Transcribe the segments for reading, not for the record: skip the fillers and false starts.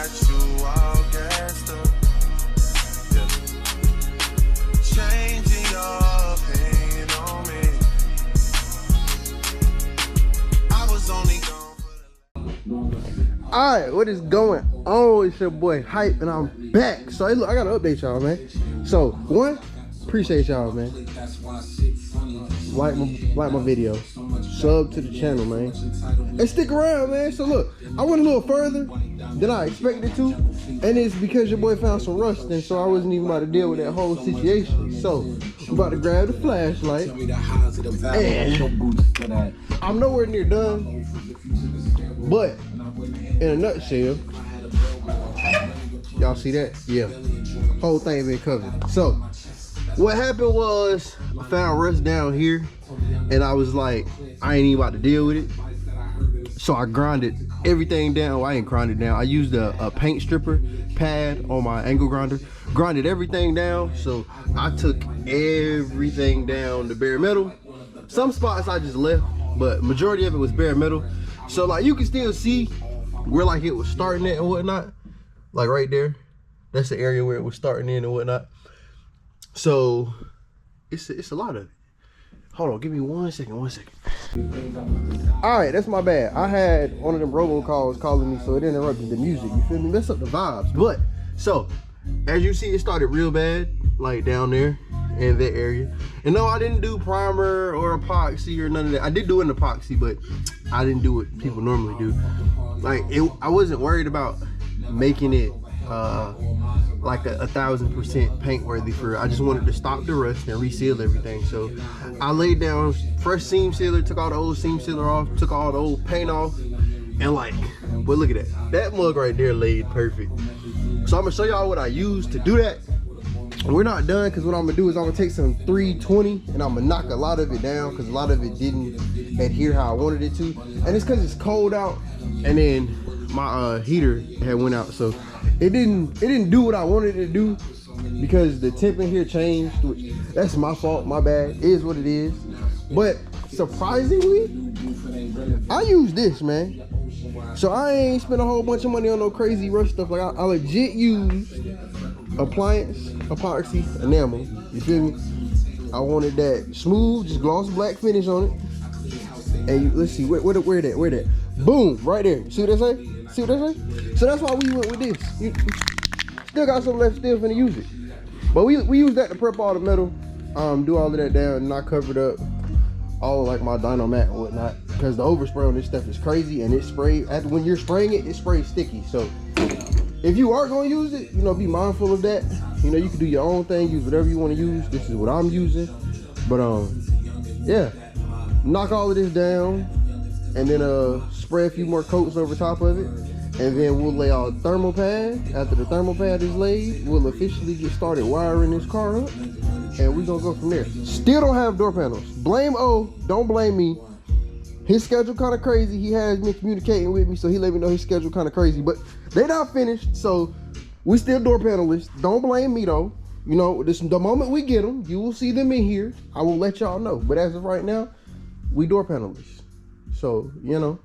got you all gassed up. Yeah. Changing your opinion on me. I was only gone for the... Alright, what is going on? It's your boy Hype, and I'm back. So hey, look, I gotta update y'all, man. So one, appreciate y'all, man. Like my video, sub to the channel, man, and stick around, man. So look, I went a little further than I expected to, and it's because your boy found some rust, and so I wasn't even about to deal with that whole situation. So I'm about to grab the flashlight, and I'm nowhere near done, but in a nutshell, y'all see that? Yeah, whole thing been covered. So what happened was I found rust down here, and I was like, I ain't even about to deal with it. So I grinded everything down. Well, I ain't grinded down. I used a paint stripper pad on my angle grinder, grinded everything down. So I took everything down to bare metal. Some spots I just left, but majority of it was bare metal. So like you can still see where like it was starting at and whatnot. Like right there, that's the area where it was starting in and whatnot. So it's a lot of it. Hold on, give me 1 second, 1 second. All right, that's my bad. I had one of them robocalls calling me, so it interrupted the music. You feel me? Mess up the vibes. But so as you see, it started real bad, like down there in that area. And no, I didn't do primer or epoxy or none of that. I did do an epoxy, but I didn't do what people normally do. Like I wasn't worried about making it like 1000% paint worthy for it. I just wanted to stop the rust and reseal everything. So I laid down fresh seam sealer, took all the old seam sealer off, took all the old paint off, and like, but look at that. That mug right there laid perfect. So I'm gonna show y'all what I used to do that. And we're not done, because what I'm gonna do is I'm gonna take some 320 and I'm gonna knock a lot of it down, because a lot of it didn't adhere how I wanted it to. And it's because it's cold out, and then my heater had went out, so it didn't do what I wanted it to do, because the temp in here changed, which that's my fault, my bad. It is what it is. But surprisingly, I use this, man. So I ain't spent a whole bunch of money on no crazy rush stuff. Like I legit used appliance epoxy enamel. You feel me? I wanted that smooth, just gloss black finish on it. And let's see, where that? Boom, right there. See what that say? See what that say? So that's why we went with this. Still got some left still finna use it. But we use that to prep all the metal, do all of that down, and I covered up all like my dyno mat and whatnot, because the overspray on this stuff is crazy, and it sprays, when you're spraying it, it sprays sticky. So if you are gonna use it, you know, be mindful of that. You know, you can do your own thing, use whatever you want to use. This is what I'm using. But yeah, knock all of this down, and then spray a few more coats over top of it, and then we'll lay our thermal pad. After the thermal pad is laid, we'll officially get started wiring this car up, and we're gonna go from there. Still don't have door panels. Blame O, don't blame me. His schedule kind of crazy. He has been communicating with me, so he let me know his schedule kind of crazy, but they not finished, so we still door panelist. Don't blame me though. You know, the moment we get them, you will see them in here. I will let y'all know, but as of right now, we door panelists. So, you know,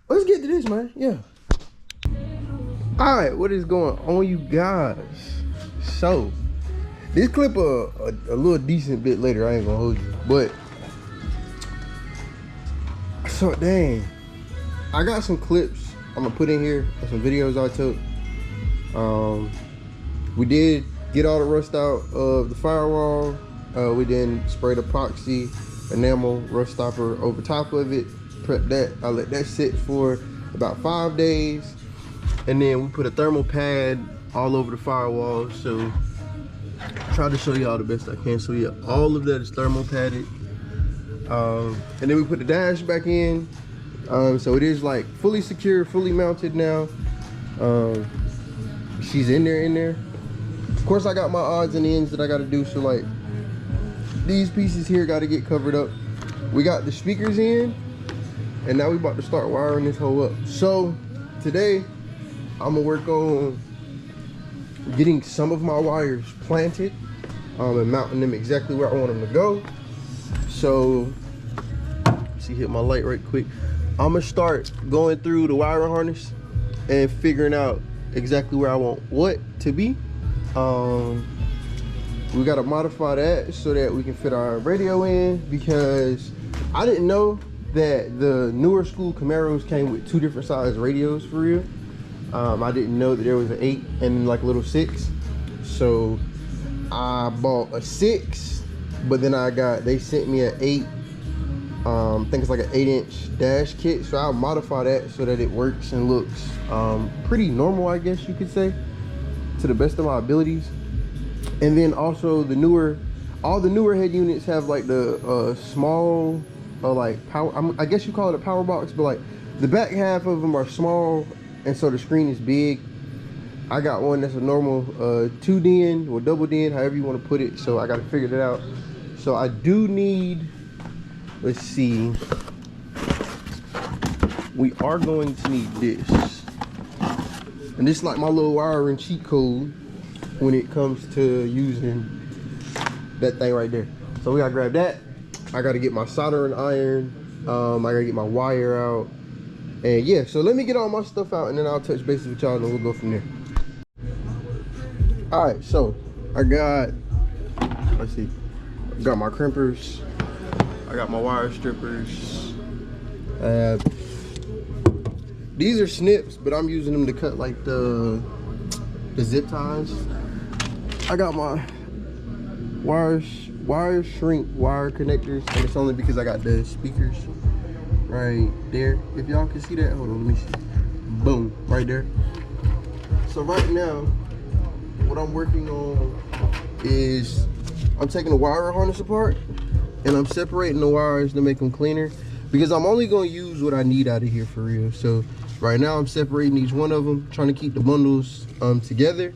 let's get to this, man. Yeah. All right, what is going on, you guys? So this clip a little decent bit later, I ain't gonna hold you, but so dang, I got some clips I'm gonna put in here of some videos I took. We did get all the rust out of the firewall. We then sprayed epoxy enamel rust stopper over top of it, prep that. I let that sit for about 5 days, and then we put a thermal pad all over the firewall. So try to show y'all the best I can. So yeah, all of that is thermal padded, and then we put the dash back in, so it is like fully secure, fully mounted now. She's in there. Of course, I got my odds and ends that I got to do. So like these pieces here got to get covered up. We got the speakers in, and now we about to start wiring this whole up. So today I'm gonna work on getting some of my wires planted, and mounting them exactly where I want them to go. So see, hit my light right quick. I'm gonna start going through the wiring harness and figuring out exactly where I want what to be. We gotta modify that so that we can fit our radio in, because I didn't know that the newer school Camaros came with 2 different size radios for real. I didn't know that there was an 8 and like a little 6. So I bought a 6, but then they sent me an 8. I think it's like an 8-inch dash kit. So I'll modify that so that it works and looks pretty normal, I guess you could say, to the best of my abilities. And then also all the newer head units have like the small like power, I guess you call it a power box, but like the back half of them are small, and so the screen is big. I got one that's a normal 2DIN or double DIN, however you want to put it. So I got to figure that out. So I do need, let's see, we are going to need this, and this is like my little wiring cheat code when it comes to using that thing right there. So we gotta grab that. I gotta get my soldering iron. I gotta get my wire out. And yeah, so let me get all my stuff out, and then I'll touch base with y'all, and we'll go from there. All right, so I got, let's see, I got my crimpers. I got my wire strippers. These are snips, but I'm using them to cut like the zip ties. I got my wire shrink wire connectors, and it's only because I got the speakers right there. If y'all can see that, hold on, let me see. Boom, right there. So right now, what I'm working on is I'm taking the wire harness apart, and I'm separating the wires to make them cleaner, because I'm only going to use what I need out of here for real. So right now I'm separating each one of them, trying to keep the bundles together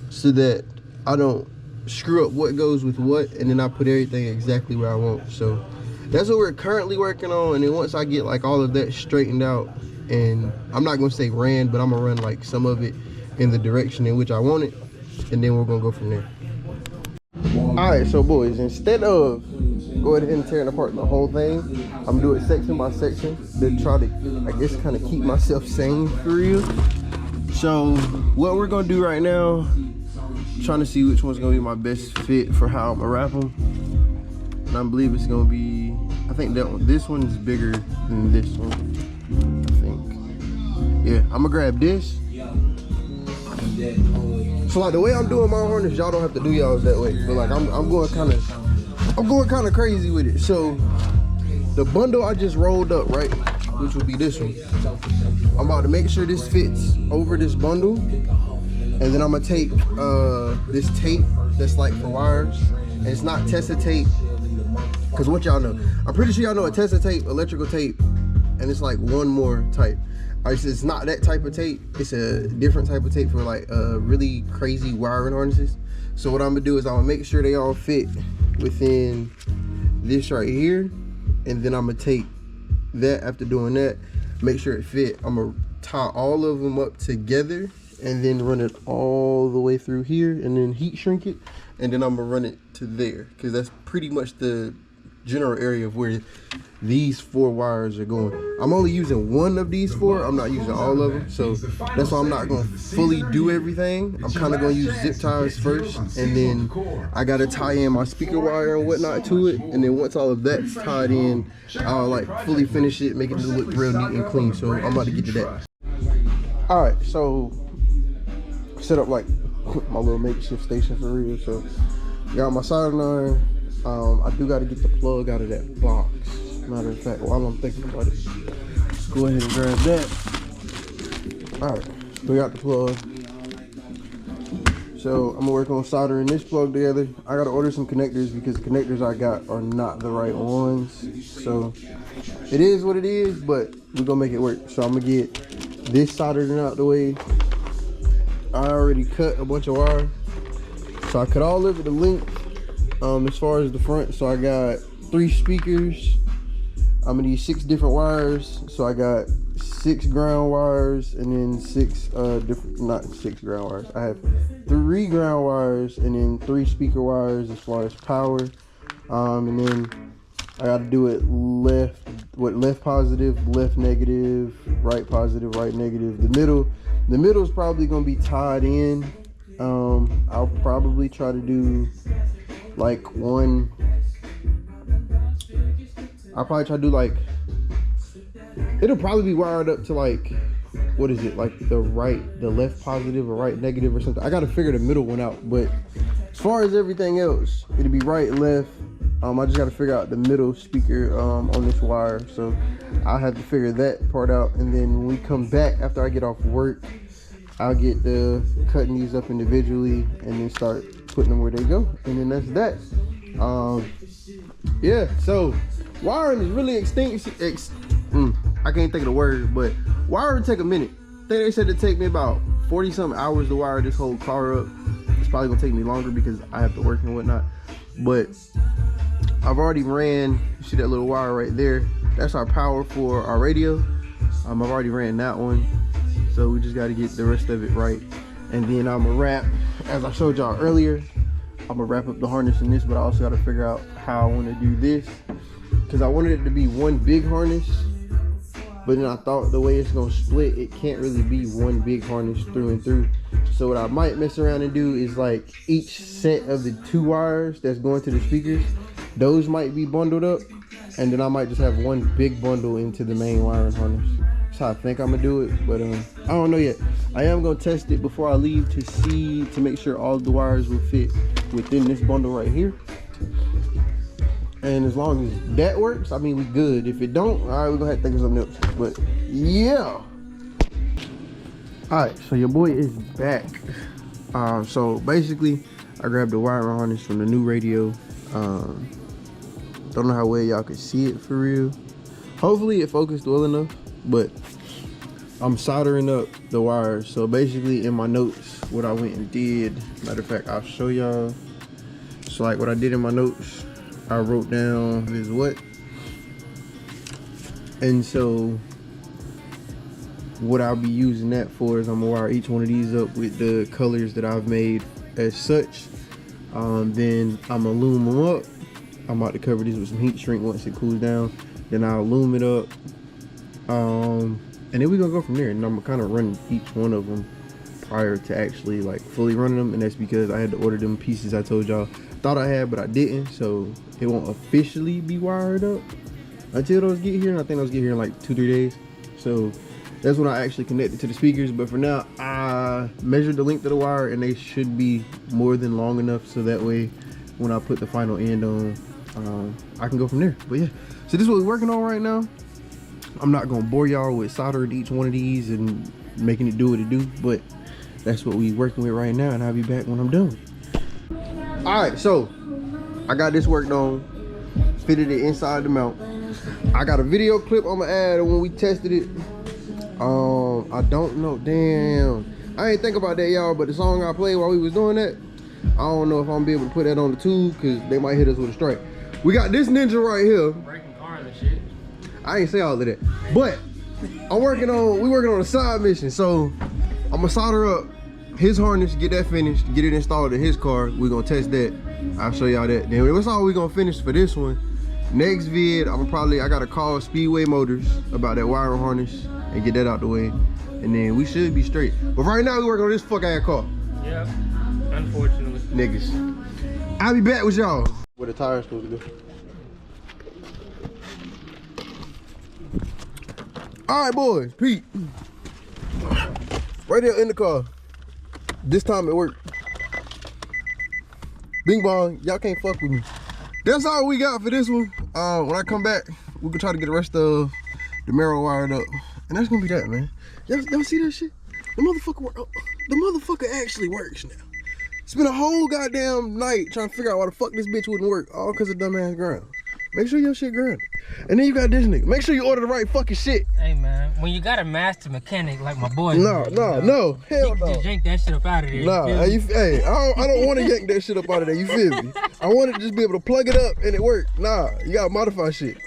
so that I don't screw up what goes with what, and then I put everything exactly where I want. So that's what we're currently working on. And then once I get like all of that straightened out, and I'm not going to say ran, but I'm going to run like some of it in the direction in which I want it, and then we're going to go from there. All right, so boys, instead of go ahead and tearing apart the whole thing, I'm doing it section by section to try to, I guess, kind of keep myself sane for real. So what we're gonna do right now, trying to see which one's gonna be my best fit for how I'm gonna wrap them. And I believe it's gonna be, I think that one, this one's bigger than this one, I think. Yeah, I'm gonna grab this. So like the way I'm doing my harness, y'all don't have to do y'all's that way. But like I'm going kind of crazy with it. So the bundle I just rolled up, right, which will be this one, I'm about to make sure this fits over this bundle, and then I'm gonna take this tape that's like for wires, and it's not Tessa tape, because what y'all know, I'm pretty sure y'all know a Tessa tape, electrical tape, and it's like one more type. Alright, so it's not that type of tape, it's a different type of tape for like really crazy wiring harnesses. So what I'm gonna do is I'm gonna make sure they all fit within this right here, and then I'm gonna take that, after doing that, make sure it fit. I'm gonna tie all of them up together and then run it all the way through here, and then heat shrink it, and then I'm gonna run it to there, because that's pretty much the general area of where these 4 wires are going. I'm only using one of these 4, I'm not using all of them, so that's why I'm not going to fully do everything. I'm kind of going to use zip ties first, and then I got to tie in my speaker wire and whatnot to it, and then once all of that's tied in, I'll like fully finish it, make it look real neat and clean. So I'm about to get to that. All right, so set up like my little makeshift station for real. So got my soldering iron. I do got to get the plug out of that box. Matter of fact, while I'm thinking about it, let's go ahead and grab that. All right, we got the plug. So I'm gonna work on soldering this plug together. I gotta order some connectors because the connectors I got are not the right ones. So it is what it is, but we're gonna make it work. So I'm gonna get this soldered out the way. I already cut a bunch of wire. So I cut all of it the length as far as the front. So I got 3 speakers. I'm gonna need 6 different wires. So I got 6 ground wires and then 6 different, not 6 ground wires. I have 3 ground wires and then 3 speaker wires as far as power. And then I gotta do it left positive, left negative, right positive, right negative. The middle is probably gonna be tied in. I'll probably try to do like one. I'll probably try to do like, it'll probably be wired up to like, what is it, like the left positive or right negative or something. I gotta figure the middle one out, but as far as everything else, it'll be right, left. I just gotta figure out the middle speaker on this wire, so I'll have to figure that part out. And then when we come back after I get off work, I'll get the cutting these up individually and then start putting them where they go, and then that's that. Yeah, so wiring is really I can't think of the word, but wiring take a minute. I think they said it take me about 40 something hours to wire this whole car up. It's probably gonna take me longer because I have to work and whatnot, but I've already ran, you see that little wire right there? That's our power for our radio. I've already ran that one. So we just gotta get the rest of it right. And then I'm gonna wrap, as I showed y'all earlier, I'm gonna wrap up the harness in this, but I also gotta figure out how I wanna do this. Cause I wanted it to be one big harness, but then I thought the way it's gonna split, it can't really be one big harness through and through. So what I might mess around and do is like each set of the 2 wires that's going to the speakers, those might be bundled up, and then I might just have one big bundle into the main wiring harness. That's how I think I'm gonna do it, but I don't know yet. I am gonna test it before I leave to make sure all the wires will fit within this bundle right here. And as long as that works, I mean, we good. If it don't, all right, we're gonna have to think of something else. But yeah. All right, so your boy is back. So basically, I grabbed the wiring harness from the new radio. Don't know how well y'all can see it for real. Hopefully it focused well enough, but I'm soldering up the wires. So basically in my notes, what I went and did, matter of fact, I'll show y'all. So like what I did in my notes, I wrote down is what. And so what I'll be using that for is I'm gonna wire each one of these up with the colors that I've made as such. Then I'm gonna loom them up. I'm about to cover these with some heat shrink once it cools down. Then I'll loom it up. And then we're gonna go from there. And I'm gonna kind of run each one of them prior to actually like fully running them. And that's because I had to order them pieces I told y'all. Thought I had, but I didn't. So it won't officially be wired up until those get here. And I think those get here in like 2-3 days. So that's when I actually connect it to the speakers. But for now, I measured the length of the wire and they should be more than long enough. So that way, when I put the final end on, I can go from there. But yeah, so this is what we're working on right now. I'm not gonna bore y'all with soldering each one of these and making it do what it do, but that's what we working with right now, and I'll be back when I'm done. All right, so I got this worked on, fitted it inside the mount. I got a video clip I'm gonna add when we tested it. I don't know, damn, I ain't think about that, y'all, but the song I played while we was doing that, I don't know if I'm gonna be able to put that on the tube because they might hit us with a strike. We got this ninja right here. Breaking cars and shit. I ain't say all of that, but we working on a side mission. So I'm gonna solder up his harness, get that finished, get it installed in his car. We're gonna test that. I'll show y'all that. Then that's all we're gonna finish for this one. Next vid, I gotta call Speedway Motors about that wiring harness and get that out the way. And then we should be straight. But right now we working on this fuck ass car. Yeah, unfortunately. Niggas. I'll be back with y'all. Where the tires supposed to go. All right, boys, Pete. Right there in the car. This time it worked. Bing bong, y'all can't fuck with me. That's all we got for this one. When I come back, we can try to get the rest of the Camaro wired up. And that's gonna be that, man. Y'all see that shit? The motherfucker actually works now. Spent a whole goddamn night trying to figure out why the fuck this bitch wouldn't work, all because of dumbass grounds. Make sure your shit grounded. And then you got this nigga. Make sure you order the right fucking shit. Hey man, when you got a master mechanic like my boy, no, hell no. Just yank that shit up out of there. Nah, I don't want to yank that shit up out of there. You feel me? I want to just be able to plug it up and it work. Nah, you gotta modify shit.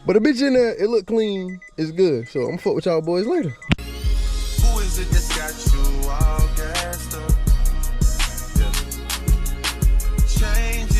But the bitch in there, it look clean. It's good. So I'm gonna fuck with y'all boys later. Who is it that's got you all gassed up? Yeah. Change